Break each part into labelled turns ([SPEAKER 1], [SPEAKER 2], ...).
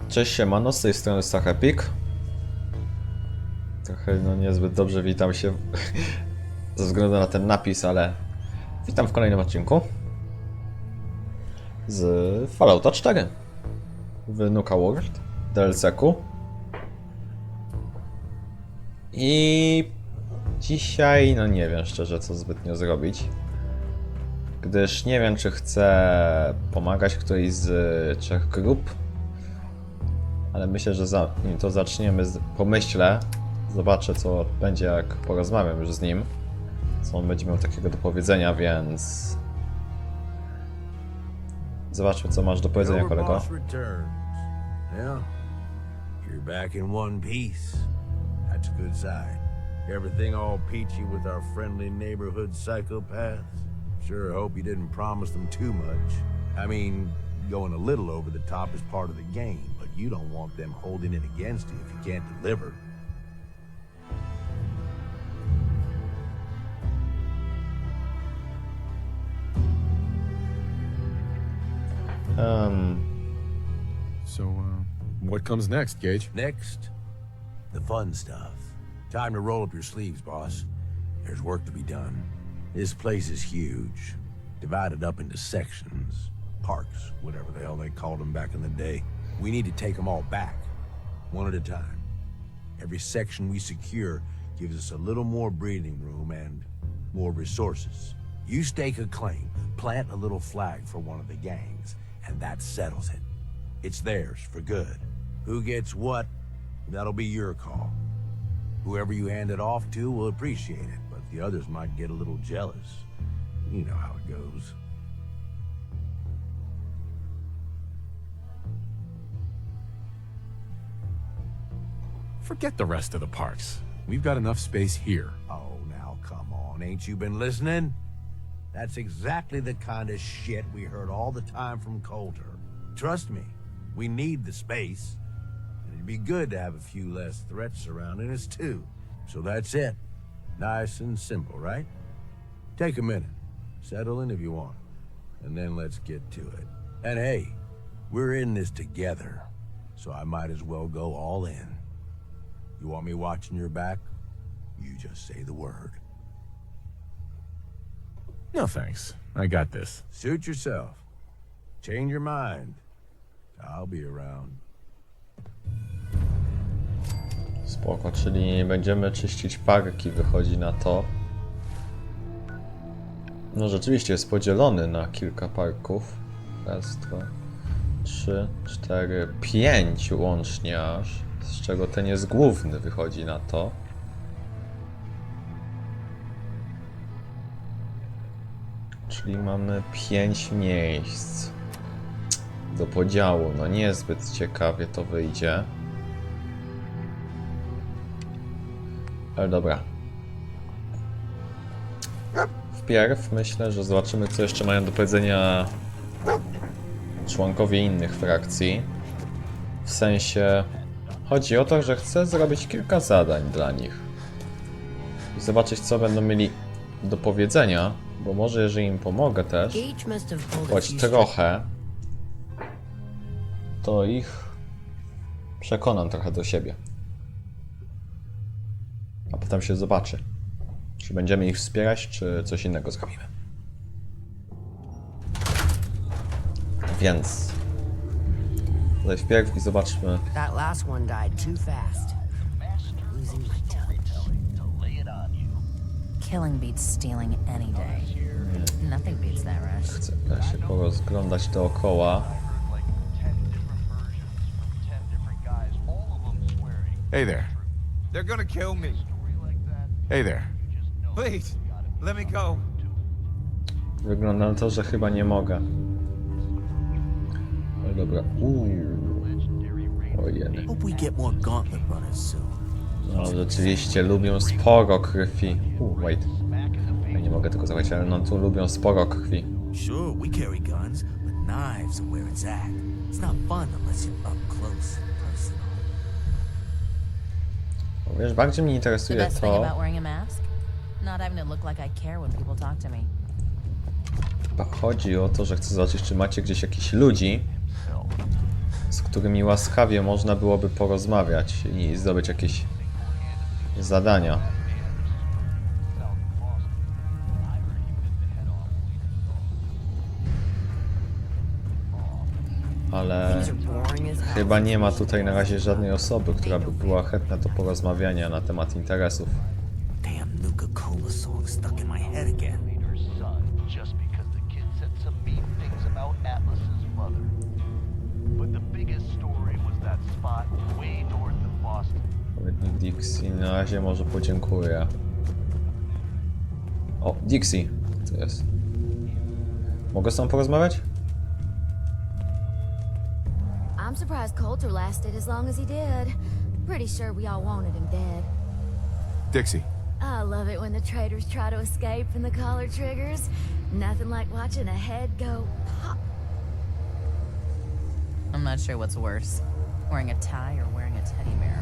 [SPEAKER 1] Cześć, siemano, z tej strony Epic. Trochę niezbyt dobrze witam się ze względu na ten napis, ale witam w kolejnym odcinku z Fallouta 4 w Nuka World DLC-ku. I dzisiaj nie wiem szczerze co zbytnio zrobić, gdyż nie wiem czy chcę pomagać którejś z 3 grup. Ale myślę, że zanim to zaczniemy, pomyślę, zobaczę co będzie jak porozmawiam już z nim, co on będzie miał takiego do powiedzenia, więc zobaczmy co masz do powiedzenia, kolego.
[SPEAKER 2] You're back in one piece. That's a good sign. Everything all peachy with our friendly neighborhood psychopaths? Sure hope you didn't promise them too much. I mean, going a little over the top is part of the game, but you don't want them holding it against you if you can't deliver.
[SPEAKER 3] So, what comes next, Gage?
[SPEAKER 2] Next, the fun stuff. Time to roll up your sleeves, boss. There's work to be done. This place is huge, divided up into sections. Parks, whatever the hell they called them back in the day. We need to take them all back, one at a time. Every section we secure gives us a little more breathing room and more resources. You stake a claim, plant a little flag for one of the gangs, and that settles it. It's theirs for good. Who gets what, that'll be your call. Whoever you hand it off to will appreciate it, but the others might get a little jealous. You know how it goes.
[SPEAKER 3] Forget the rest of the parks. We've got enough space here.
[SPEAKER 2] Oh, now come on, ain't you been listening? That's exactly the kind of shit we heard all the time from Coulter. Trust me, we need the space. And it'd be good to have a few less threats surrounding us too. So that's it. Nice and simple, right? Take a minute, settle in if you want, and then let's get to it. And hey, we're in this together, so I might as well go all in. You want me watching your back? You just say the word.
[SPEAKER 3] No thanks. I got this.
[SPEAKER 2] Suit yourself. Change your mind. I'll be around.
[SPEAKER 1] Spoko, czyli będziemy czyścić parki, wychodzi na to. No rzeczywiście jest podzielony na kilka parków. Raz, dwa, 3, 4, 5 łącznie aż. Z czego ten jest główny, wychodzi na to. Czyli mamy 5 miejsc do podziału. No niezbyt ciekawie to wyjdzie. Ale dobra. Wpierw myślę, że zobaczymy co jeszcze mają do powiedzenia członkowie innych frakcji. W sensie chodzi o to, że chcę zrobić kilka zadań dla nich. I zobaczyć co będą mieli do powiedzenia, bo może jeżeli im pomogę też, choć trochę, to ich przekonam trochę do siebie. A potem się zobaczy, czy będziemy ich wspierać, czy coś innego zrobimy. Więc tutaj wpierw i zobaczmy.
[SPEAKER 4] That last one died too fast. Losing my touch. Killing beats stealing any day. Nothing beats that rush.
[SPEAKER 1] Chcę się porozglądać dookoła.
[SPEAKER 3] Hey there.
[SPEAKER 5] They're gonna kill me.
[SPEAKER 3] Hey there.
[SPEAKER 5] Please, let me go.
[SPEAKER 1] Wygląda na to, że chyba nie mogę. Ale dobra. Ojej.
[SPEAKER 2] Hope we get more gauntlet runners soon.
[SPEAKER 1] No rzeczywiście lubią sporo krwi. Wait. Ja nie mogę tego zabrać, ale no tu lubią sporo krwi.
[SPEAKER 6] Sure, we carry guns, but knives are where it's at. It's not fun unless you're up close and personal.
[SPEAKER 1] Wiesz, bardziej mnie
[SPEAKER 4] The
[SPEAKER 1] interesuje
[SPEAKER 4] best thing
[SPEAKER 1] to...
[SPEAKER 4] about wearing a mask?
[SPEAKER 7] Not having to look like I care when people talk to me.
[SPEAKER 1] Chyba chodzi o to, że chcę zobaczyć, czy macie gdzieś jakichś ludzi, z którymi łaskawie można byłoby porozmawiać i zdobyć jakieś zadania. Ale chyba nie ma tutaj na razie żadnej osoby, która by była chętna do porozmawiania na temat interesów.
[SPEAKER 6] Damn Nuka-Cola song stuck in my head again.
[SPEAKER 8] Just because the kid said some mean things about Atlas's mother. But the biggest story was that spot way north of Boston.
[SPEAKER 1] Powiednik Dixie, na razie może podziękuję. O, Dixie, to jest. Mogę z tobą porozmawiać?
[SPEAKER 9] I'm surprised Coulter lasted as long as he did. Pretty sure we all wanted him dead.
[SPEAKER 3] Dixie.
[SPEAKER 9] I love it when the traitors try to escape and the collar triggers. Nothing like watching a head go pop.
[SPEAKER 7] I'm not sure what's worse, wearing a tie or wearing a teddy bear.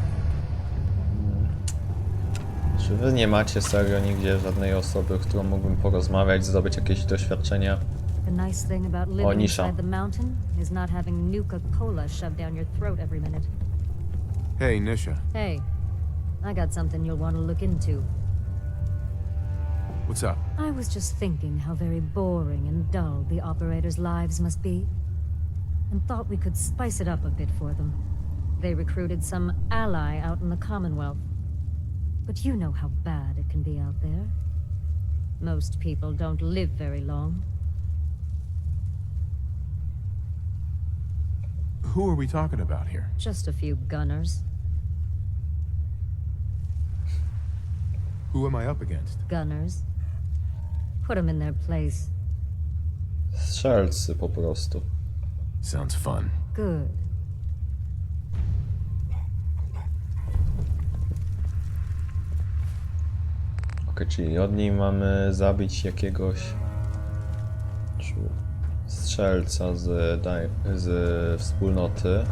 [SPEAKER 1] Czy wy nie macie serio nigdzie żadnej osoby, z którą mógłbym porozmawiać, zdobyć jakieś doświadczenia?
[SPEAKER 10] The nice thing about living inside the mountain is not having Nuka-Cola shoved down your throat every minute.
[SPEAKER 3] Hey, Nisha.
[SPEAKER 10] Hey, I got something you'll want to look into.
[SPEAKER 3] What's up?
[SPEAKER 10] I was just thinking how very boring and dull the operators' lives must be, and thought we could spice it up a bit for them. They recruited some ally out in the Commonwealth. But you know how bad it can be out there. Most people don't live very long.
[SPEAKER 3] Who are we talking about here?
[SPEAKER 10] Just a few gunners.
[SPEAKER 3] Who am I up against?
[SPEAKER 10] Gunners. Put them in their place.
[SPEAKER 1] Strzelcy po prostu.
[SPEAKER 3] Sounds fun.
[SPEAKER 10] Good.
[SPEAKER 1] Okej, czyli od niej mamy zabić jakiegoś strzelca z wspólnoty.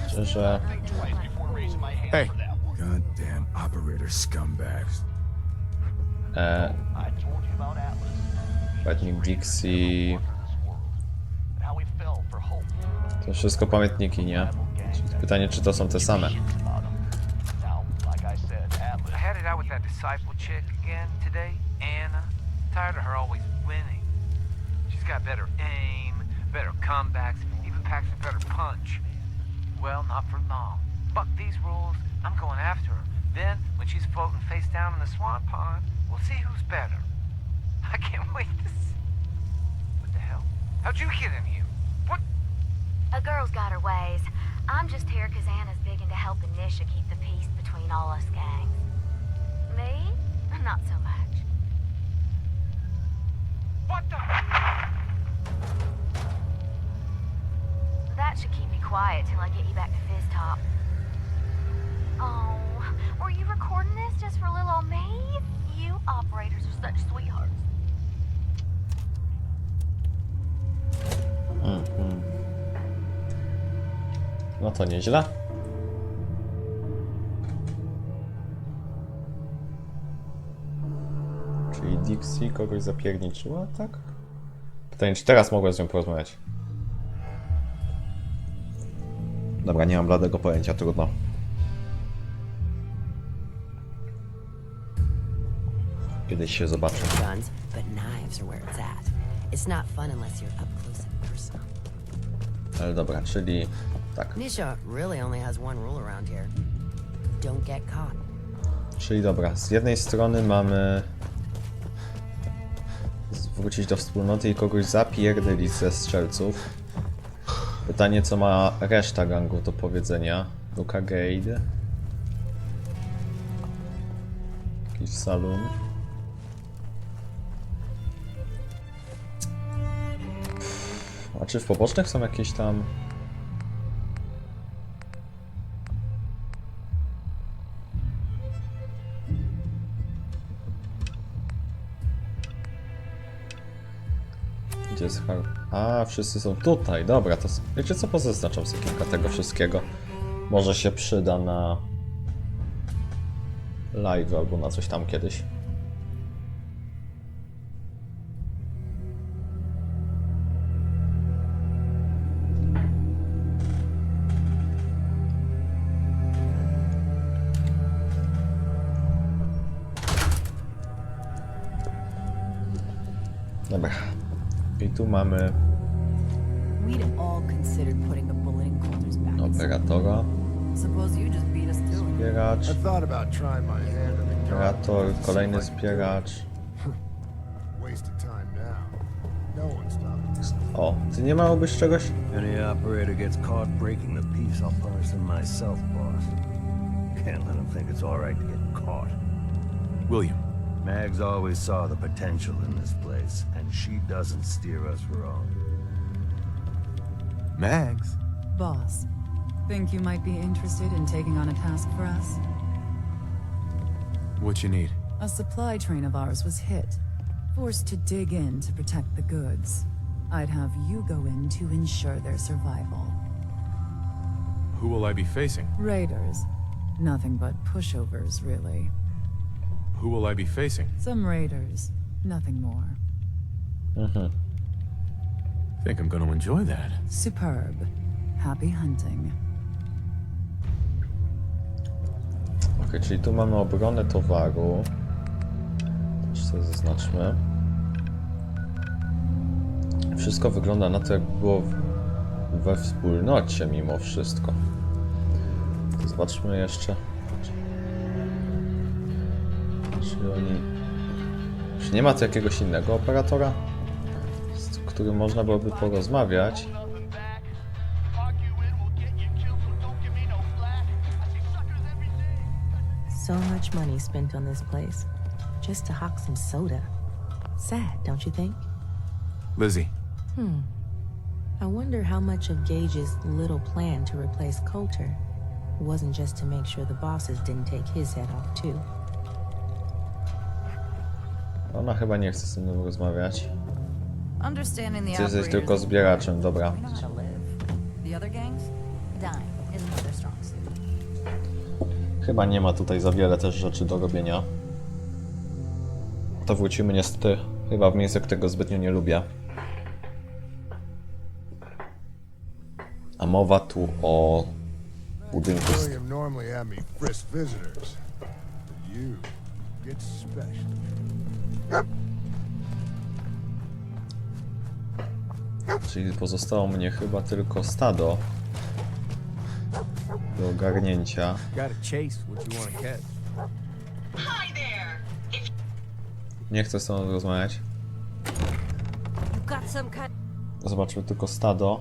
[SPEAKER 1] Szczerze...
[SPEAKER 3] Hey!
[SPEAKER 2] Goddamn operator scumbags.
[SPEAKER 1] Powiednik Dixie... To wszystko pamiętniki, nie? Czyli pytanie, czy to są te same.
[SPEAKER 11] I had it out with that disciple chick again today, Anna. Tired of her always winning. She's got better aim, better comebacks, even packs a better punch. Well, not for long. Fuck these rules, I'm going after her. Then, when she's floating face down in the swamp pond, we'll see who's better. I can't wait to see. What the hell? How'd you get in here? What?
[SPEAKER 9] A girl's got her ways. I'm just here because Anna's big into helping Nisha keep the peace between all us gangs. Me? Not so much.
[SPEAKER 11] What the?
[SPEAKER 9] That should keep you quiet till I get you back to Fizz Top. Oh, were you recording this just for little old me? You operators are such sweethearts.
[SPEAKER 1] No to nieźle. Czyli Dixie kogoś zapierniczyła, tak? Pytanie, czy teraz mogłem z nią porozmawiać? Dobra, nie mam bladego pojęcia, trudno. Kiedyś się zobaczę.
[SPEAKER 4] Guns, but knives are where it's at. It's not fun unless you're up close and personal.
[SPEAKER 1] Ale dobra, czyli tak.
[SPEAKER 4] Nisha really only has one rule around here. Don't get caught.
[SPEAKER 1] Czyli dobra, z jednej strony mamy wrócić do wspólnoty i kogoś zapierdylić ze strzelców. Pytanie, co ma reszta gangu do powiedzenia. Luka Gade. Jakiś salon. A czy w pobocznych są jakieś tam... Gdzie jest A, wszyscy są tutaj, dobra, to wiecie co, pozaznaczam sobie kilka tego wszystkiego. Może się przyda na live albo na coś tam kiedyś. Dobra. I tu mamy
[SPEAKER 4] We'd all considered putting a bullet in Coulter's back.
[SPEAKER 1] operatora,
[SPEAKER 4] Suppose you just beat us to it.
[SPEAKER 1] zbieracz,
[SPEAKER 2] I thought about trying my hand at the
[SPEAKER 1] operator, kolejny zbieracz.
[SPEAKER 2] Waste of time now. No one's stopping.
[SPEAKER 1] O, ty nie miałbyś czegoś?
[SPEAKER 12] Any operator gets caught breaking the peace, I'll punish them myself, boss. Can't let them think it's all right to get caught.
[SPEAKER 3] William,
[SPEAKER 12] Mags always saw the potential in this place, and she doesn't steer us wrong.
[SPEAKER 3] Mags.
[SPEAKER 7] Boss, think you might be interested in taking on a task for us?
[SPEAKER 3] What you need?
[SPEAKER 7] A supply train of ours was hit. Forced to dig in to protect the goods. I'd have you go in to ensure their survival.
[SPEAKER 3] Who will I be facing?
[SPEAKER 7] Raiders. Nothing but pushovers, really.
[SPEAKER 3] Who will I be facing?
[SPEAKER 7] Some raiders. Nothing more.
[SPEAKER 3] Think I'm gonna enjoy that.
[SPEAKER 7] Superb. Happy hunting.
[SPEAKER 1] Ok, czyli tu mamy obronę towaru. Też sobie zaznaczmy. Wszystko wygląda na to, jak było we wspólnocie mimo wszystko. Zobaczmy jeszcze. Czy oni... Czy nie ma tu jakiegoś innego operatora, z którym można byłoby porozmawiać?
[SPEAKER 4] So much money spent on this place. Just to hawk some soda. Sad, don't you think?
[SPEAKER 3] Lizzie.
[SPEAKER 4] I wonder how much of Gage's little plan to replace Coulter wasn't just to make sure the bosses didn't take his head off too.
[SPEAKER 1] Ona chyba nie chce ze mną rozmawiać.
[SPEAKER 7] Understanding the
[SPEAKER 1] Ty jesteś tylko zbieraczem, dobra.
[SPEAKER 7] The other gangs? Dying isn't their strong suit.
[SPEAKER 1] Chyba nie ma tutaj za wiele też rzeczy do robienia. To wrócimy niestety chyba w miejsce, którego zbytnio nie lubię. A mowa tu o budynku.
[SPEAKER 2] William normally had me frisk visitors. But you get special.
[SPEAKER 1] Czyli pozostało mnie chyba tylko stado do ogarnięcia. Nie chcę z tobą rozmawiać. Zobaczmy tylko stado.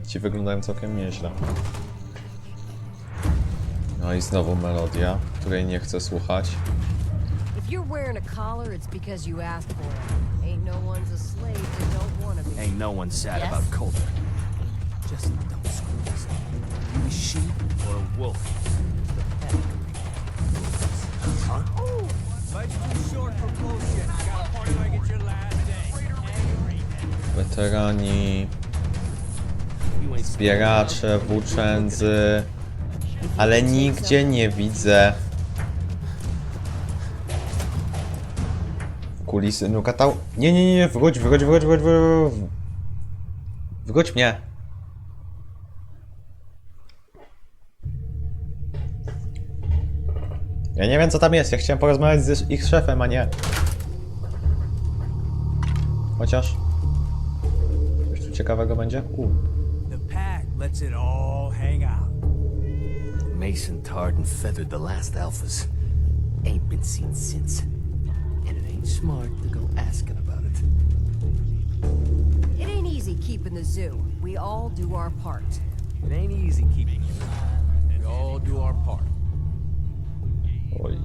[SPEAKER 1] Ci wyglądają całkiem nieźle. No i znowu melodia, której nie chcę słuchać.
[SPEAKER 4] If you're wearing a collar, it's because you asked for it. Ain't no one's a slave that don't want to be.
[SPEAKER 6] Ain't no one sad
[SPEAKER 4] Yes?
[SPEAKER 6] about Coulter. Just don't screw this up. You a sheep or a wolf?
[SPEAKER 5] Life's too short for bullshit. Gotta party like it's your last day.
[SPEAKER 1] Weterani, zbieracze, włóczędzy, ale nigdzie nie widzę kulisy Nukatał. Nie, wróć. Wróć mnie. Ja nie wiem, co tam jest, ja chciałem porozmawiać z ich szefem, a nie. Chociaż... Coś tu ciekawego będzie?
[SPEAKER 6] The pack lets it all hang out.
[SPEAKER 12] Mason tarred and feathered the last alphas. Ain't been seen since. And it ain't smart to go asking about it.
[SPEAKER 4] It ain't easy keeping the zoo. We all do our part.
[SPEAKER 6] It ain't easy keeping you alive. We all do our part.
[SPEAKER 1] Oj.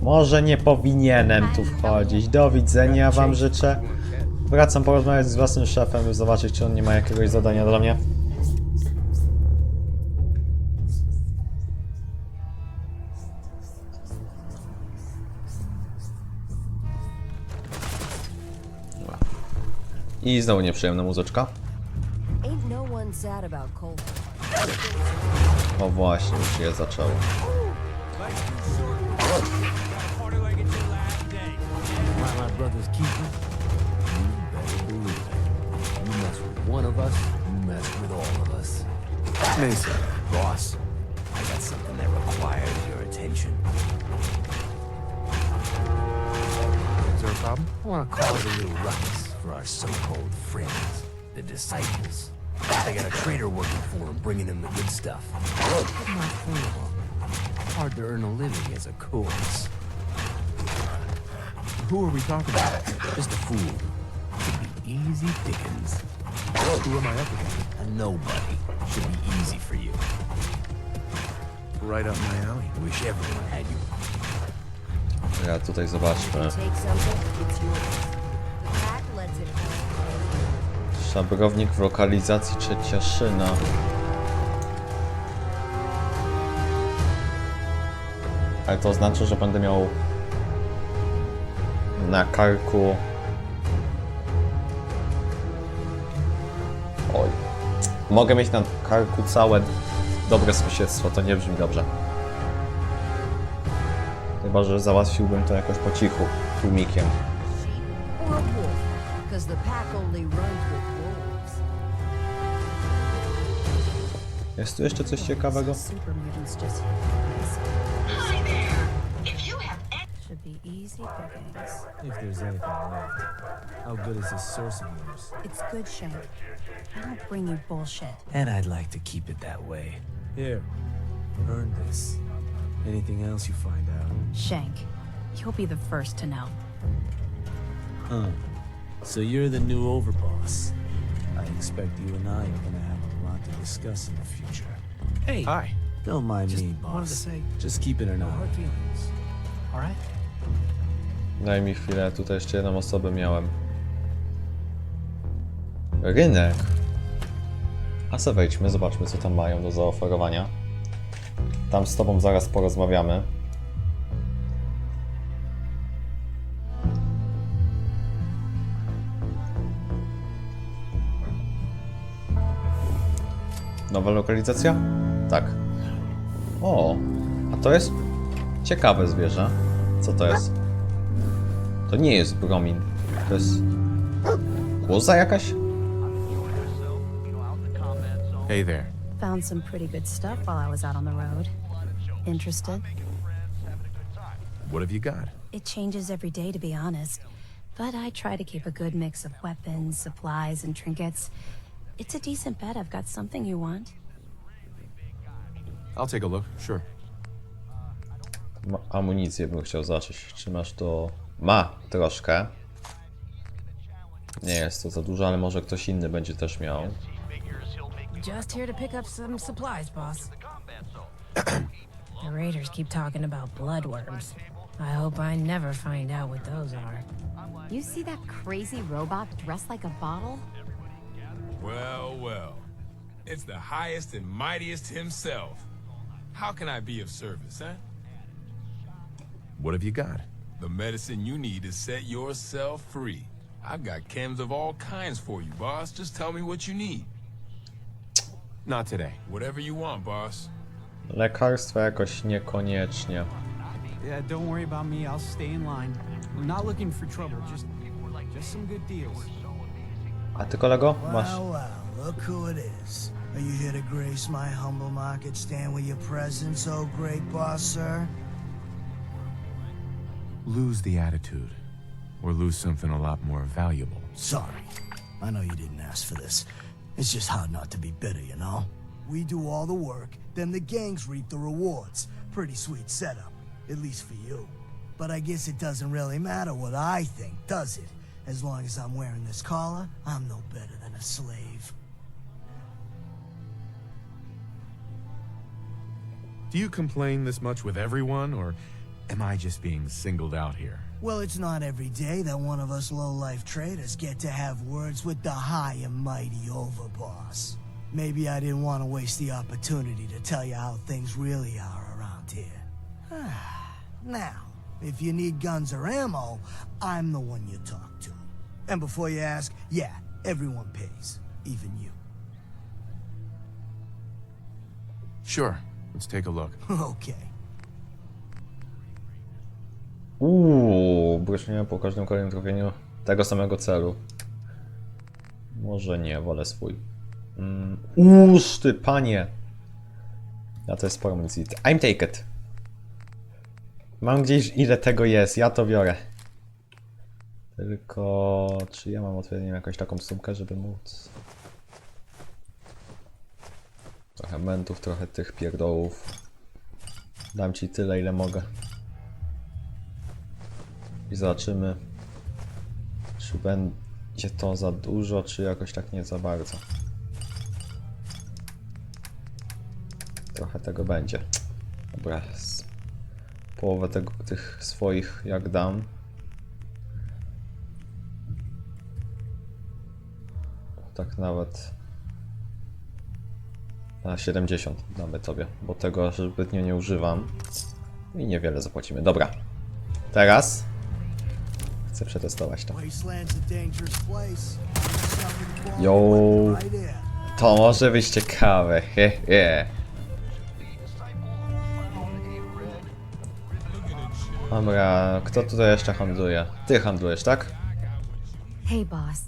[SPEAKER 1] Może nie powinienem tu wchodzić. Do widzenia wam życzę. Wracam porozmawiać z własnym szefem, zobaczyć, czy on nie ma jakiegoś zadania dla mnie. I znowu nieprzyjemna muzyczka.
[SPEAKER 13] Ain't no one sad about cold.
[SPEAKER 1] O właśnie, już się zaczęło.
[SPEAKER 12] My brother's keeper. You better believe it. You mess with one of us, you mess with all of us.
[SPEAKER 3] Mason.
[SPEAKER 12] Boss, I got something that requires your attention.
[SPEAKER 3] Is there a problem?
[SPEAKER 12] I want to cause a little ruckus for our so-called friends, the disciples. They got a traitor working for them, bringing them the good stuff. But not foolable. Hard to earn a living as a corpse.
[SPEAKER 3] Who are we talking about?
[SPEAKER 12] Just a fool. Should be easy pickings.
[SPEAKER 3] Who am I up against?
[SPEAKER 12] A nobody. Should be easy for you.
[SPEAKER 3] Right up my alley.
[SPEAKER 12] Wish everyone had you.
[SPEAKER 1] Ja tutaj zobaczmy.
[SPEAKER 13] Take something, it's yours. The pack lets it go.
[SPEAKER 1] Szabrownik w lokalizacji Trzecia Szyna. Ale to znaczy, że będę miał na karku... Oj. Mogę mieć na karku całe dobre sąsiedztwo, to nie brzmi dobrze. Chyba że załatwiłbym to jakoś po cichu, tłumikiem.
[SPEAKER 13] Or a wolf, because the pack only runs with wolves.
[SPEAKER 1] Jest tu jeszcze coś ciekawego?
[SPEAKER 4] Super mutants just should be easy pickings.
[SPEAKER 6] If there's anything left. How good is this source of yours?
[SPEAKER 4] It's good, Shank. I don't bring you bullshit.
[SPEAKER 6] And I'd like to keep it that way. Here, earn this. Anything else you find out?
[SPEAKER 4] Shank, you'll be the first to know.
[SPEAKER 6] Huh. So you're the new overboss. I expect you and I are gonna have a lot to discuss in the future. Hey!
[SPEAKER 3] Hi.
[SPEAKER 6] Don't mind
[SPEAKER 3] Just
[SPEAKER 6] me, boss.
[SPEAKER 3] wanted to say,
[SPEAKER 6] Just keep it or not.
[SPEAKER 3] hard feelings. All right?
[SPEAKER 1] Daj mi chwilę, tutaj jeszcze jedną osobę miałem. Rynek. A se wejdźmy, zobaczmy co tam mają do zaoferowania. Tam z tobą zaraz porozmawiamy. Nowa lokalizacja? Tak. O, a to jest ciekawe zwierzę. Co to jest? To nie jest bromin. To jest... Łoza jakaś?
[SPEAKER 3] Hey there.
[SPEAKER 4] Found some pretty good stuff while I was out on the road. Interested?
[SPEAKER 3] What have you got?
[SPEAKER 4] It changes every day, to be honest. But I try to keep a good mix of weapons, supplies, and trinkets. It's a decent bet I've got something you want.
[SPEAKER 3] I'll take a look, sure.
[SPEAKER 1] Amunicję bym chciał zacząć. Czy masz to... Ma troszkę. Nie jest to za dużo, ale może ktoś inny będzie też miał.
[SPEAKER 14] Just here to pick up some supplies, boss. The raiders keep talking about bloodworms. I hope I never find out what those are.
[SPEAKER 15] You see that crazy robot dressed like a bottle?
[SPEAKER 16] Well, well. It's the highest and mightiest himself. How can I be of service, huh?
[SPEAKER 3] What have you got?
[SPEAKER 16] The medicine you need to set yourself free. I've got chems of all kinds for you, boss. Just tell me what you need.
[SPEAKER 3] Not today.
[SPEAKER 16] Whatever you want, boss.
[SPEAKER 1] Lekarstwo jakoś niekoniecznie.
[SPEAKER 5] Yeah, don't worry about me. I'll stay in line. I'm not looking for trouble. Just some good deals.
[SPEAKER 1] A ty kolego? Masz.
[SPEAKER 17] Well, well, look who it is. Are you here to grace my humble market stand with your presence, oh great boss, sir?
[SPEAKER 3] Lose the attitude. Or lose something a lot more valuable.
[SPEAKER 17] Sorry. I know you didn't ask for this. It's just hard not to be bitter, you know? We do all the work, then the gangs reap the rewards. Pretty sweet setup, at least for you. But I guess it doesn't really matter what I think, does it? As long as I'm wearing this collar, I'm no better than a slave.
[SPEAKER 3] Do you complain this much with everyone, or am I just being singled out here?
[SPEAKER 17] Well, it's not every day that one of us low-life traders get to have words with the high and mighty overboss. Maybe I didn't want to waste the opportunity to tell you how things really are around here. Now, if you need guns or ammo, I'm the one you talk to. And before you ask, yeah, Everyone pays, even you.
[SPEAKER 3] Sure. Let's take a look.
[SPEAKER 17] Okay.
[SPEAKER 1] Błyszczenie po każdym kolejnym trafieniu tego samego celu. Może nie, wolę swój. Ty panie! Ja to jest sporo amunicji. I'm take it. Mam gdzieś ile tego jest, ja to biorę. Tylko czy ja mam odpowiednią jakąś taką sumkę, żeby móc? Trochę mentów, trochę tych pierdołów. Dam ci tyle, ile mogę. I zobaczymy, czy będzie to za dużo, czy jakoś tak nie za bardzo. Trochę tego będzie. Dobra, połowę tych swoich jak dam. Tak nawet na 70 damy tobie, bo tego zbytnio nie używam i niewiele zapłacimy. Dobra, teraz chcę przetestować to. Yo, to może być ciekawe. Dobra, kto tutaj jeszcze handluje? Ty handlujesz, tak?
[SPEAKER 15] Hey, boss.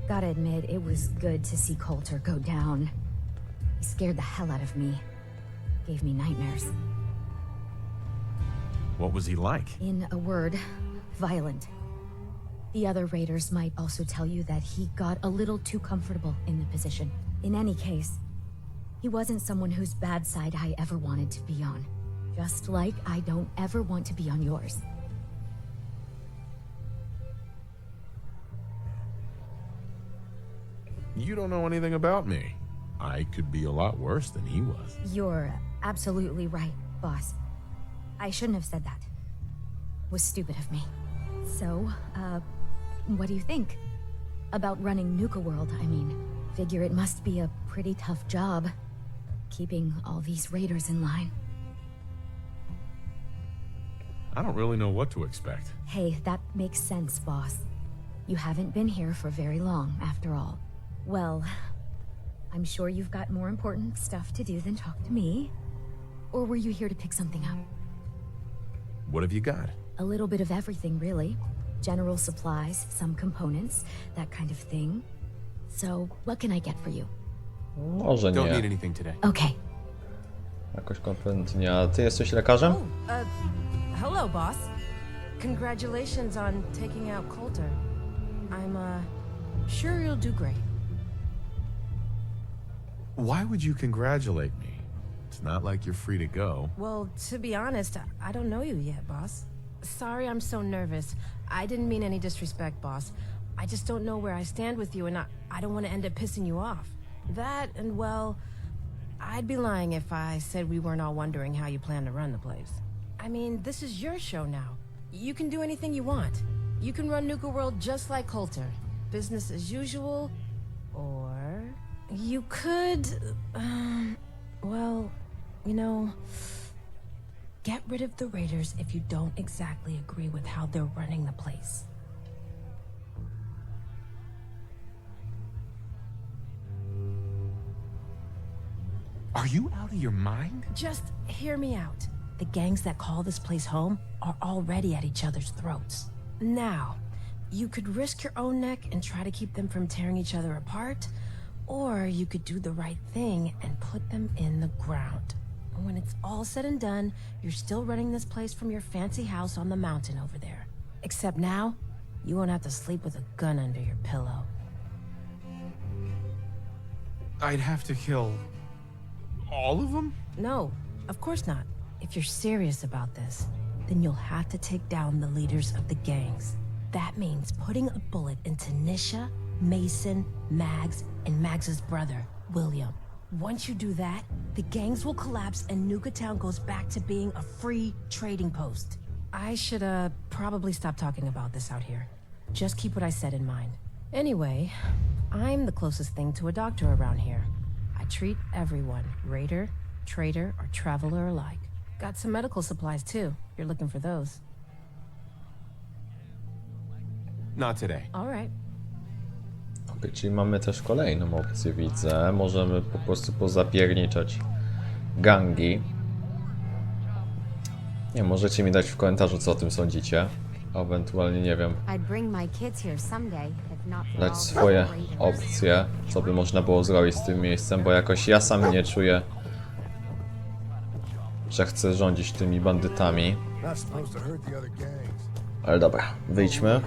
[SPEAKER 15] Gotta admit, it was good to see Coulter go down. He scared the hell out of me. Gave me nightmares.
[SPEAKER 3] What was he like?
[SPEAKER 15] In a word, violent. The other raiders might also tell you that he got a little too comfortable in the position. In any case, he wasn't someone whose bad side I ever wanted to be on. Just like I don't ever want to be on yours.
[SPEAKER 3] You don't know anything about me. I could be a lot worse than he was.
[SPEAKER 15] You're absolutely right, boss. I shouldn't have said that. Was stupid of me. So, what do you think? About running Nuka World, I mean. Figure it must be a pretty tough job, keeping all these raiders in line.
[SPEAKER 3] I don't really know what to expect.
[SPEAKER 15] Hey, that makes sense, boss. You haven't been here for very long, after all. Well, I'm sure you've got more important stuff to do than talk to me. Or were you here to pick something up?
[SPEAKER 3] What have you got?
[SPEAKER 15] A little bit of everything, really. General supplies, some components, that kind of thing. So, what can I get for you?
[SPEAKER 1] Może
[SPEAKER 3] Don't need
[SPEAKER 1] nie.
[SPEAKER 3] anything today.
[SPEAKER 15] Okay.
[SPEAKER 1] Jakoś kompletnie. A ty jesteś lekarzem?
[SPEAKER 14] Hello, boss. Congratulations on taking out Coulter. I'm, sure you'll do great.
[SPEAKER 3] Why would you congratulate me? It's not like you're free to go.
[SPEAKER 14] Well, to be honest, I don't know you yet, boss. Sorry I'm so nervous. I didn't mean any disrespect, boss. I just don't know where I stand with you, and I don't want to end up pissing you off. That, and well, I'd be lying if I said we weren't all wondering how you plan to run the place. I mean, this is your show now. You can do anything you want. You can run Nuka World just like Coulter. Business as usual, or you could, well, you know, get rid of the raiders if you don't exactly agree with how they're running the place.
[SPEAKER 3] Are you out of your mind?
[SPEAKER 14] Just hear me out. The gangs that call this place home are already at each other's throats. Now, you could risk your own neck and try to keep them from tearing each other apart, or you could do the right thing and put them in the ground. When it's all said and done, you're still running this place from your fancy house on the mountain over there. Except now, you won't have to sleep with a gun under your pillow.
[SPEAKER 3] I'd have to kill all of them?
[SPEAKER 14] No, of course not. If you're serious about this, then you'll have to take down the leaders of the gangs. That means putting a bullet into Nisha, Mason, Mags, and Mags's brother, William. Once you do that, the gangs will collapse and Nuka Town goes back to being a free trading post. I should, probably stop talking about this out here. Just keep what I said in mind. Anyway, I'm the closest thing to a doctor around here. I treat everyone, raider, trader, or traveler alike. Got some medical supplies, too. You're looking for those.
[SPEAKER 3] Not today.
[SPEAKER 14] All right.
[SPEAKER 1] Okay, czyli mamy też kolejną opcję, widzę. Możemy po prostu pozapierniczać gangi. Nie, możecie mi dać w komentarzu, co o tym sądzicie. Ewentualnie, nie wiem, dać swoje opcje, co by można było zrobić z tym miejscem, bo jakoś ja sam nie czuję, że chcę rządzić tymi bandytami. Ale dobra, wyjdźmy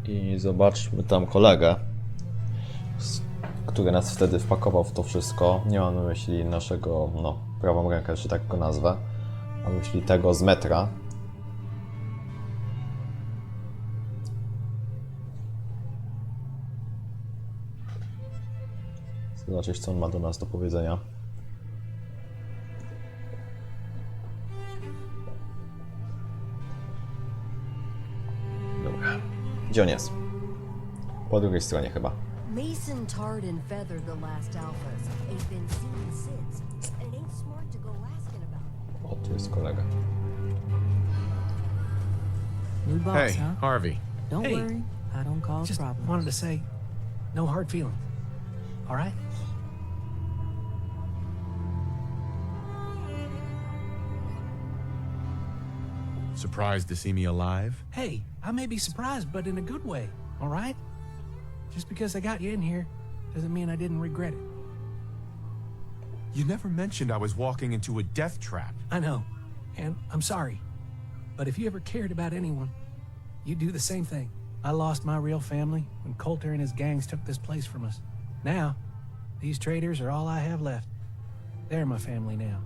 [SPEAKER 1] i zobaczmy tam kolegę, który nas wtedy wpakował w to wszystko. Nie mam na myśli naszego, no, prawą rękę, że tak go nazwę. Mam na myśli tego z metra. Zobaczyć, co on ma do nas do powiedzenia. Dobra. Gdzie on jest? Po drugiej stronie chyba.
[SPEAKER 13] Mason tarred and feathered the last alphas. Ain't been seen since. And it ain't smart to go asking about it.
[SPEAKER 1] O, tu jest kolega.
[SPEAKER 18] New boss,
[SPEAKER 3] Hey,
[SPEAKER 18] huh?
[SPEAKER 3] Harvey.
[SPEAKER 18] Don't
[SPEAKER 3] Hey.
[SPEAKER 18] worry, I don't cause
[SPEAKER 19] Just
[SPEAKER 18] problems.
[SPEAKER 19] wanted to say, no hard feelings. All right?
[SPEAKER 3] Surprised to see me alive?
[SPEAKER 19] Hey, I may be surprised, but in a good way. All right? Just because I got you in here doesn't mean I didn't regret it.
[SPEAKER 3] You never mentioned I was walking into a death trap.
[SPEAKER 19] I know, and I'm sorry. But if you ever cared about anyone, you'd do the same thing. I lost my real family when Coulter and his gangs took this place from us. Now, these traitors are all I have left. They're my family now.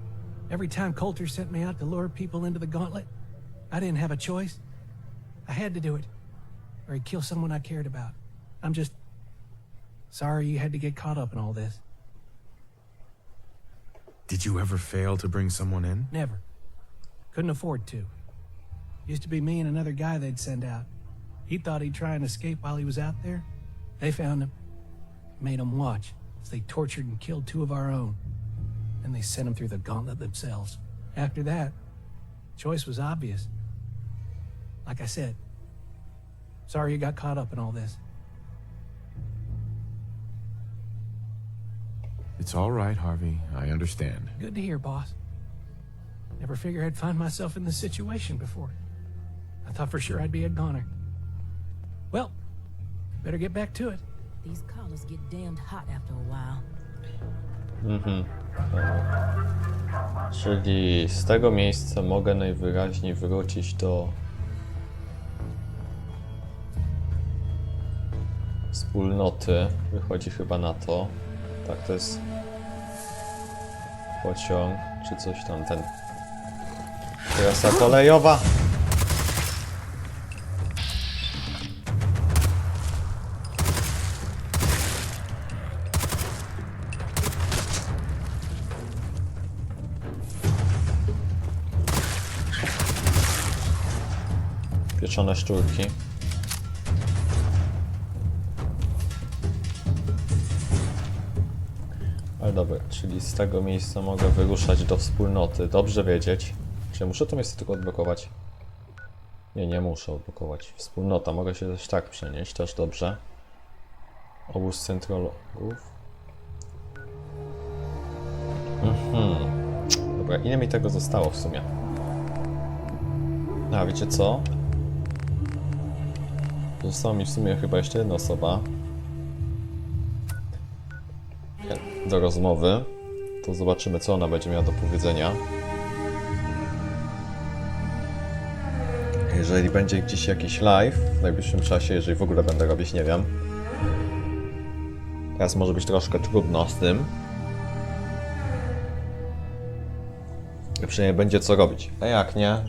[SPEAKER 19] Every time Coulter sent me out to lure people into the gauntlet, I didn't have a choice. I had to do it, or he'd kill someone I cared about. I'm just sorry you had to get caught up in all this.
[SPEAKER 3] Did you ever fail to bring someone in?
[SPEAKER 19] Never. Couldn't afford to. Used to be me and another guy they'd send out. He thought he'd try and escape while he was out there. They found him, made him watch as they tortured and killed 2 of our own. And they sent him through the gauntlet themselves. After that, choice was obvious. Like I said, sorry you got caught up in all this.
[SPEAKER 3] It's all right, Harvey. I understand.
[SPEAKER 19] Good to hear, boss. Never figured I'd find myself in this situation before. I thought for sure I'd be a goner. Well, better get back to it.
[SPEAKER 18] These collars get damned hot after a while.
[SPEAKER 1] Czyli z tego miejsca mogę najwyraźniej wrócić do wspólnoty. Wychodzi chyba na to. Tak, to jest pociąg, czy coś tam, ten trasa kolejowa. Pieczone szczurki. Ale dobra, czyli z tego miejsca mogę wyruszać do wspólnoty. Dobrze wiedzieć. Czy muszę to miejsce tylko odblokować? Nie, nie muszę odblokować. Wspólnota, mogę się też tak przenieść, też dobrze. Obóz centrologów. Dobra, ile mi tego zostało w sumie? A, wiecie co? Została mi w sumie chyba jeszcze jedna osoba do rozmowy. To zobaczymy, co ona będzie miała do powiedzenia. Jeżeli będzie gdzieś jakiś live w najbliższym czasie, jeżeli w ogóle będę robić, nie wiem. Teraz może być troszkę trudno z tym. Przynajmniej będzie co robić. A jak nie?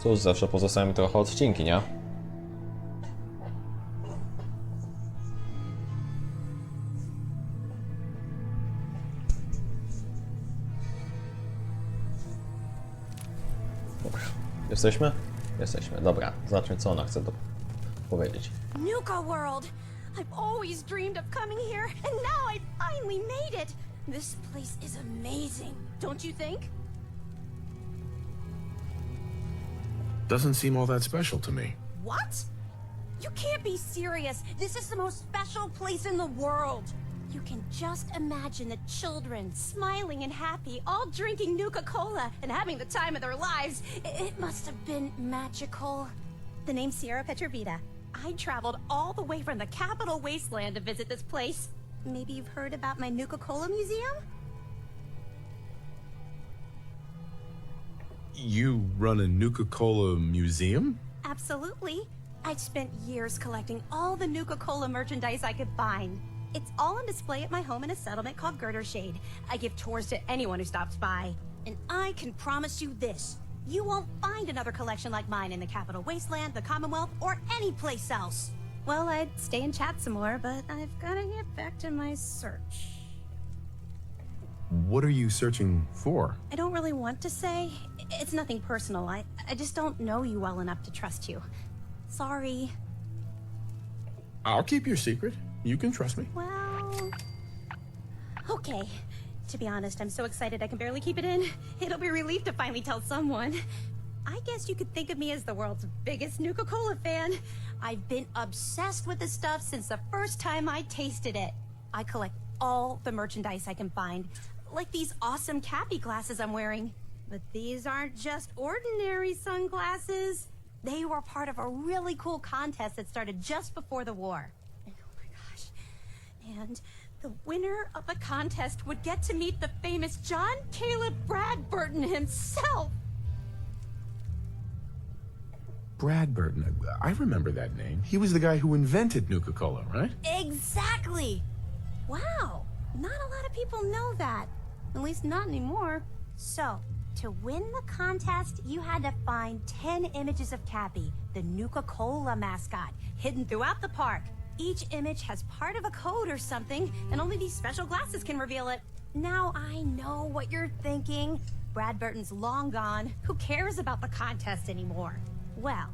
[SPEAKER 1] Cóż, zawsze pozostają mi trochę odcinki, nie? Dobra. Jesteśmy? Jesteśmy. Dobra. Zobaczmy, co ona chce powiedzieć.
[SPEAKER 9] Nuka World! I've always dreamed of coming here, and now I finally made it! This place is amazing, don't you think?
[SPEAKER 3] Doesn't seem all that special to me.
[SPEAKER 9] What?
[SPEAKER 13] You can't be serious. This is the most special place in the world. You can just imagine the children smiling and happy, all drinking Nuka-Cola and having the time of their lives. It must have been magical. The name's Sierra Petrovita. I traveled all the way from the capital wasteland to visit this place. Maybe you've heard about my Nuka-Cola museum?
[SPEAKER 3] You run a Nuka-Cola museum?
[SPEAKER 13] Absolutely. I've spent years collecting all the Nuka-Cola merchandise I could find. It's all on display at my home in a settlement called Girdershade. I give tours to anyone who stops by. And I can promise you this. You won't find another collection like mine in the Capital Wasteland, the Commonwealth, or any place else. Well, I'd stay and chat some more, but I've gotta get back to my search.
[SPEAKER 3] What are you searching for?
[SPEAKER 13] I don't really want to say. It's nothing personal. I just don't know you well enough to trust you. Sorry.
[SPEAKER 3] I'll keep your secret. You can trust me.
[SPEAKER 13] Well... Okay. To be honest, I'm so excited I can barely keep it in. It'll be a relief to finally tell someone. I guess you could think of me as the world's biggest Nuka-Cola fan. I've been obsessed with this stuff since the first time I tasted it. I collect all the merchandise I can find. Like these awesome Cappy glasses I'm wearing. But these aren't just ordinary sunglasses. They were part of a really cool contest that started just before the war. And oh my gosh. And the winner of the contest would get to meet the famous John Caleb Bradburton himself.
[SPEAKER 3] Bradburton. I remember that name. He was the guy who invented Nuka-Cola, right?
[SPEAKER 13] Exactly. Wow. Not a lot of people know that. At least not anymore. So, to win the contest, you had to find 10 images of Cappy, the Nuka-Cola mascot, hidden throughout the park. Each image has part of a code or something, and only these special glasses can reveal it. Now I know what you're thinking. Bradburton's long gone. Who cares about the contest anymore? Well,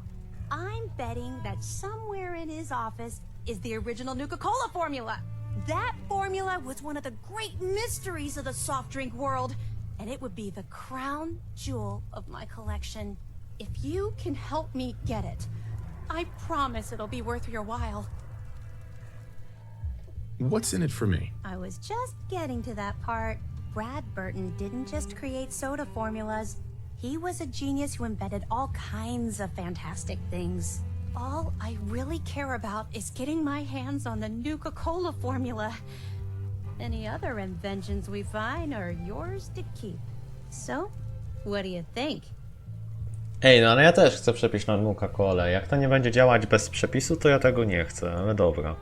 [SPEAKER 13] I'm betting that somewhere in his office is the original Nuka-Cola formula. That formula was one of the great mysteries of the soft drink world, and it would be the crown jewel of my collection. If you can help me get it, I promise it'll be worth your while.
[SPEAKER 3] What's in it for me?
[SPEAKER 13] I was just getting to that part. Bradburton didn't just create soda formulas. He was a genius who invented all kinds of fantastic things. All I really care about is getting my hands on the Nuka-Cola formula. Any other inventions we find are yours to keep. So, what do you think?
[SPEAKER 1] Ej, no ale ja też chcę przepis na Nuka-Colę. Jak to nie będzie działać bez przepisu, to ja tego nie chcę, ale dobra.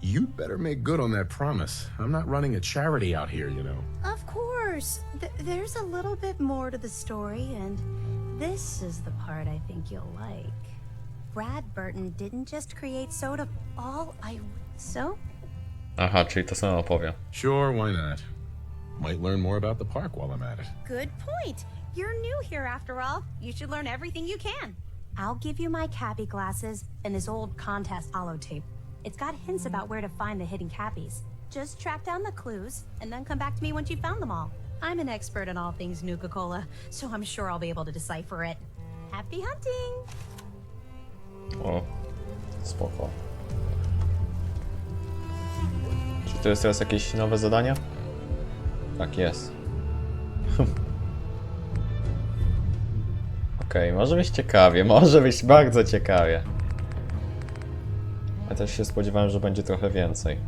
[SPEAKER 3] You'd better make good on that promise. I'm not running a charity out here, you know.
[SPEAKER 13] Of course. There's a little bit more to the story, and this is the part I think you'll like. Bradburton didn't just create soda. So?
[SPEAKER 1] Aha, czyli to samo opowie.
[SPEAKER 3] Sure, why not? Might learn more about the park while I'm at it.
[SPEAKER 13] Good point. You're new here after all. You should learn everything you can. I'll give you my Cappy glasses and this old contest holotape. It's got hints about where to find the hidden Cappies. Just track down the clues, and then come back to me once you've found them all. I'm an expert in all things Nuka-Cola, so I'm sure I'll be able to decipher it. Happy hunting!
[SPEAKER 1] O, spoko. Czy to jest teraz jakieś nowe zadanie? Tak jest. Okej, może być ciekawie, może być bardzo ciekawie. Ja też się spodziewałem, że będzie trochę więcej.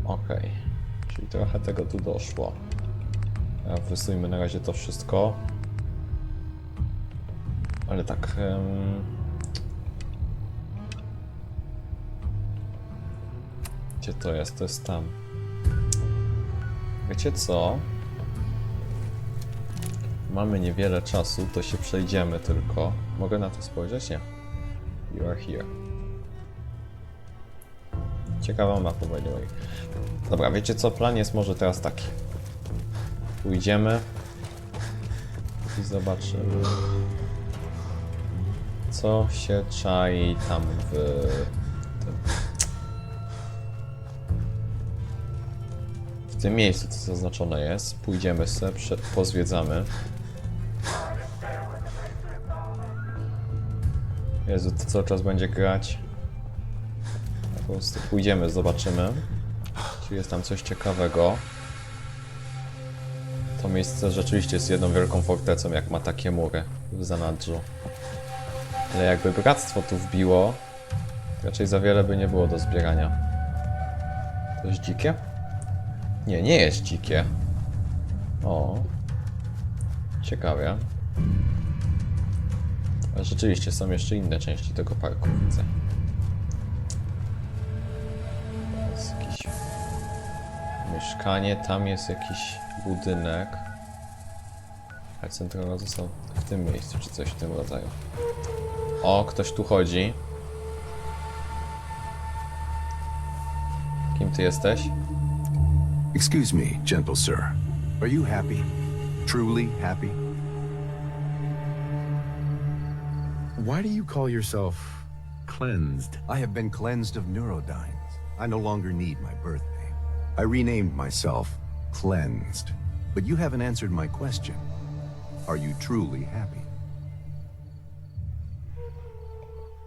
[SPEAKER 1] Okej, czyli trochę tego tu doszło. Wysujmy na razie to wszystko. Ale tak... Gdzie to jest? To jest tam. Wiecie co? Mamy niewiele czasu, to się przejdziemy tylko. Mogę na to spojrzeć? Nie. You are here. Ciekawa mapa, by the way. Dobra, wiecie co? Plan jest może teraz taki. Pójdziemy i zobaczymy, co się czai tam w tym miejscu, co zaznaczone jest. Pójdziemy sobie, pozwiedzamy. Jezu, to cały czas będzie grać. Po prostu pójdziemy, zobaczymy, czy jest tam coś ciekawego. To miejsce rzeczywiście jest jedną wielką fortecą, jak ma takie mury w zanadrzu. Ale jakby bractwo tu wbiło, raczej za wiele by nie było do zbierania. To jest dzikie? Nie, nie jest dzikie. O. Ciekawie. Ale rzeczywiście są jeszcze inne części tego parku, widzę. Jest jakieś mieszkanie, tam jest jakiś budynek. A centralna został w tym miejscu, czy coś w tym rodzaju. O, ktoś tu chodzi. Kim ty jesteś?
[SPEAKER 2] Excuse me, gentle sir. Are you happy? Truly happy?
[SPEAKER 3] Why do you call yourself cleansed?
[SPEAKER 2] I have been cleansed of neurodynes. I no longer need my birth name. I renamed myself Cleansed. But you haven't answered my question. Are you truly happy?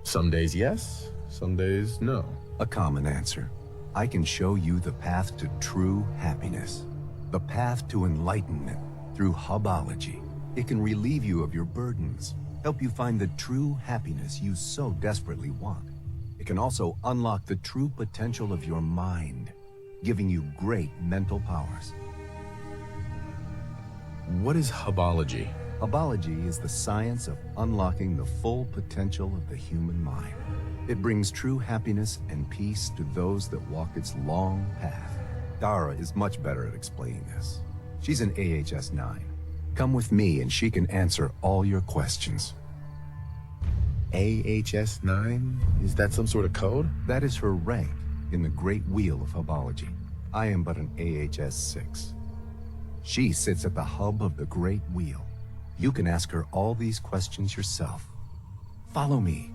[SPEAKER 3] Some days yes, some days no.
[SPEAKER 2] A common answer. I can show you the path to true happiness. The path to enlightenment through hubology. It can relieve you of your burdens, help you find the true happiness you so desperately want. It can also unlock the true potential of your mind, giving you great mental powers.
[SPEAKER 3] What is hubology?
[SPEAKER 2] Hubology is the science of unlocking the full potential of the human mind. It brings true happiness and peace to those that walk its long path. Dara is much better at explaining this. She's an AHS 9. Come with me and she can answer all your questions.
[SPEAKER 3] AHS 9? Is that some sort of code?
[SPEAKER 2] That is her rank in the Great Wheel of Hubology. I am but an AHS 6. She sits at the hub of the Great Wheel. You can ask her all these questions yourself. Follow me.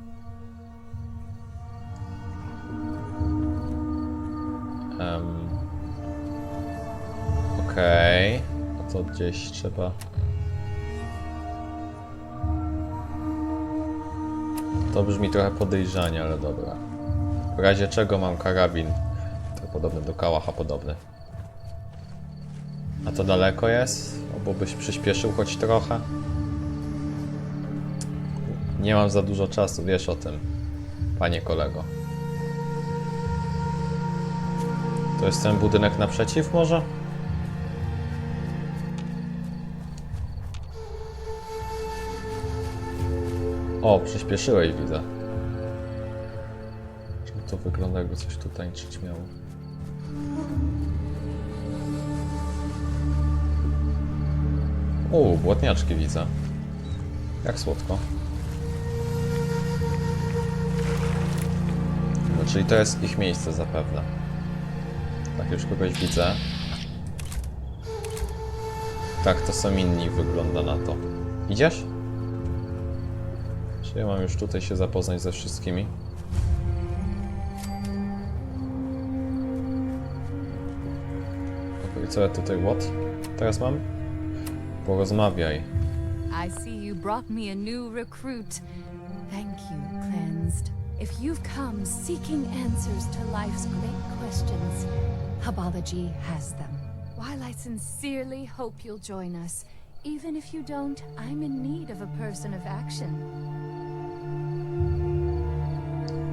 [SPEAKER 1] Okej. A to gdzieś trzeba... To brzmi trochę podejrzanie, ale dobra. W razie czego mam karabin. To podobny do kałacha podobny. A to daleko jest? Albo byś przyspieszył choć trochę? Nie mam za dużo czasu, wiesz o tym, panie kolego. To jest ten budynek naprzeciw może? O, przyspieszyłeś, widzę. Czemu to wygląda, jakby coś tu tańczyć miało? Błotniaczki widzę. Jak słodko. No, czyli to jest ich miejsce zapewne. Tak, już kogoś widzę. Tak, to są inni, wygląda na to. Idziesz? Czy ja mam już tutaj się zapoznać ze wszystkimi? Okej, co ja tutaj, what? Teraz mam? Porozmawiaj.
[SPEAKER 7] I see you brought me a new recruit. Thank you, Cleansed. If you've come seeking answers to life's great questions, Hubology has them. While I sincerely hope you'll join us, even if you don't, I'm in need of a person of action.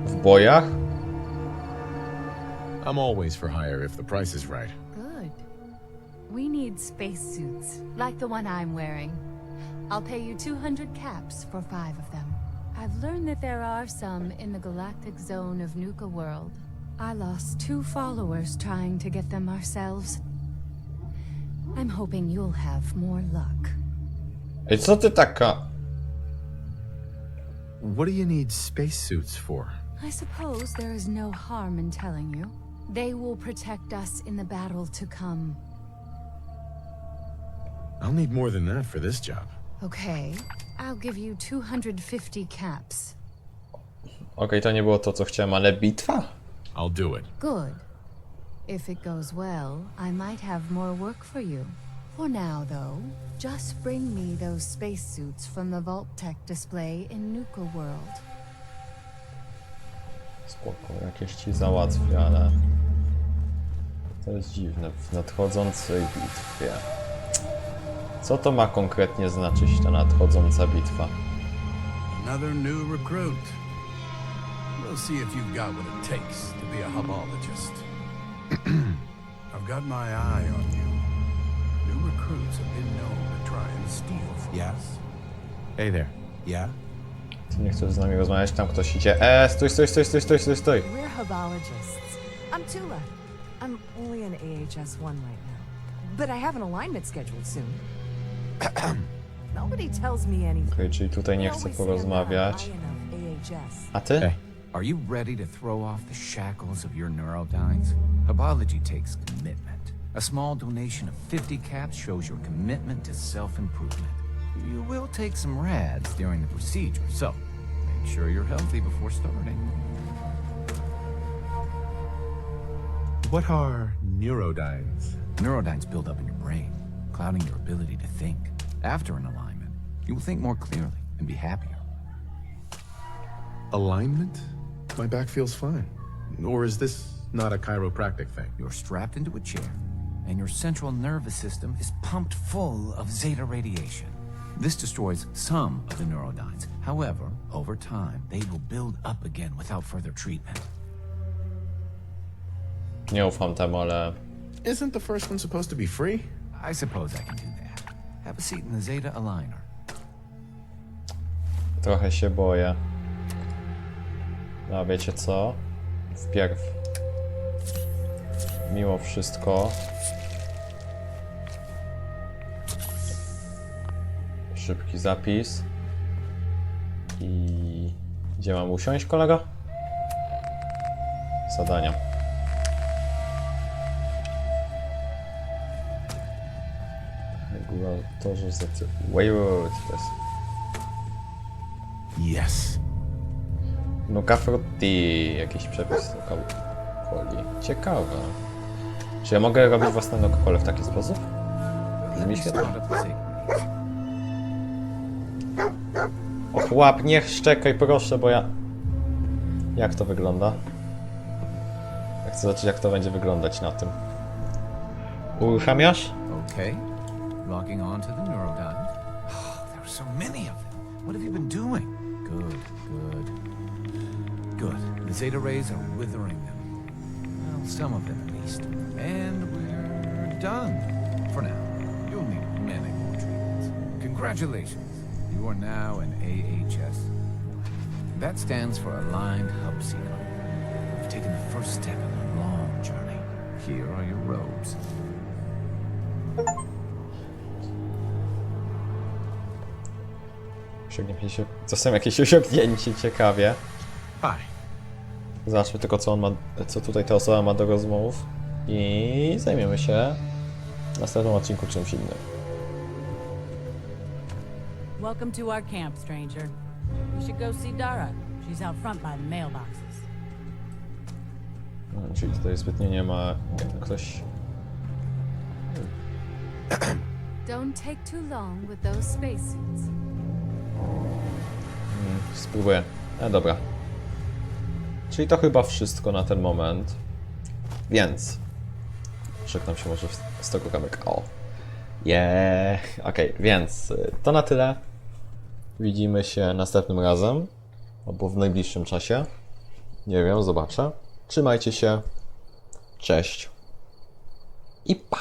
[SPEAKER 1] W bojach?
[SPEAKER 3] I'm always for hire if the price is right.
[SPEAKER 7] Good. We need spacesuits, like the one I'm wearing. I'll pay you 200 caps for 5 of them. I've learned that there are some in the galactic zone of Nuka World. I lost 2 followers trying to get them ourselves. I'm hoping you'll have more luck.
[SPEAKER 1] Ej, co ty taka?
[SPEAKER 3] What do you need spacesuits for?
[SPEAKER 7] I suppose there is no harm in telling you. They will protect us in the battle to come.
[SPEAKER 3] I'll need more than that for this job.
[SPEAKER 7] Okay, I'll give you 250 caps.
[SPEAKER 1] Okej, to nie było to, co chciałem, ale bitwa?
[SPEAKER 3] I'll do it.
[SPEAKER 7] Good. If it goes well, I might have more work for you. For now, though, just bring me those spacesuits from the Vault Tech display in Nuka World.
[SPEAKER 1] Spoko, jakieś ci załatwię, ale... To jest dziwne, w nadchodzącej bitwie. Co to ma konkretnie znaczyć, ta nadchodząca bitwa?
[SPEAKER 2] Another new recruit. We'll see if you've got what it takes to be a hubologist. I've got my eye on you. New recruits have been known to try and steal from us.
[SPEAKER 3] Hey there.
[SPEAKER 2] Yeah?
[SPEAKER 1] Ty nie chcesz z nami rozmawiać, tam ktoś idzie. Stój!
[SPEAKER 20] We're hubologists. I'm Tula. I'm only an AHS 1 right now. But I have an alignment scheduled soon. Nobody tells me anything.
[SPEAKER 1] Okej, czyli tutaj nie chcę porozmawiać. A ty?
[SPEAKER 21] Hey, are you ready to throw off the shackles of your neurodynes? Hubology takes commitment. A small donation of 50 caps shows your commitment to self-improvement. You will take some rads during the procedure, so make sure you're healthy before starting.
[SPEAKER 3] What are neurodynes?
[SPEAKER 21] Neurodynes build up in your brain, clouding your ability to think. After an alignment, you will think more clearly and be happier.
[SPEAKER 3] Alignment? My back feels fine. Or is this not a chiropractic thing?
[SPEAKER 21] You're strapped into a chair, and your central nervous system is pumped full of zeta radiation. This destroys some of the neurodynes. However, over time, they will build up again without further treatment.
[SPEAKER 1] Nie ufam temu, ale...
[SPEAKER 3] Isn't the first one supposed to be free?
[SPEAKER 21] I suppose I can do that. Have a seat in the Zeta Aligner.
[SPEAKER 1] Trochę się boję. A wiecie co? Wpierw. Mimo wszystko. Szybki zapis. I... Gdzie mam usiąść, kolego? Zadania. Regulatorze zacy... Wait, to jest...
[SPEAKER 3] Yes.
[SPEAKER 1] Nuka frutti. Jakiś przepis Coca-Coli. Ciekawe. Czy ja mogę robić własne Coca-Colę w taki sposób? Brzmi świetnie. Och, łap, niech szczekaj, proszę, bo ja... Jak to wygląda? Ja chcę zobaczyć, jak to będzie wyglądać na tym. Uruchamiasz?
[SPEAKER 21] Okay. Logging on to the neurodyne. Oh, there are so many of them. What have you been doing? Good, good. Good. The Zeta rays are withering them. Well, some of them at least. And we're done. For now. You'll need many more treatments. Congratulations. You are now an AHS. That stands for Aligned Hub Seeker. You've taken the first step in a long journey. Here are your robes.
[SPEAKER 1] To są jakieś osiągnięcie, ciekawie.
[SPEAKER 3] Hi.
[SPEAKER 1] Zobaczmy tylko, co on ma, co tutaj ta osoba ma do rozmów. I zajmiemy się w następnym odcinku czymś innym.
[SPEAKER 18] Welcome to our camp, stranger. You should go see Dara. She's out front by the mailboxes.
[SPEAKER 1] Czyli tutaj zbytnio nie ma ktoś...
[SPEAKER 7] Don't take too long with those spacesuits.
[SPEAKER 1] Spróbuję. Dobra. Czyli to chyba wszystko na ten moment. Więc... Żegnam się może z tego kamek. O! Okej, więc to na tyle. Widzimy się następnym razem. Albo w najbliższym czasie. Nie wiem, zobaczę. Trzymajcie się. Cześć. I pa!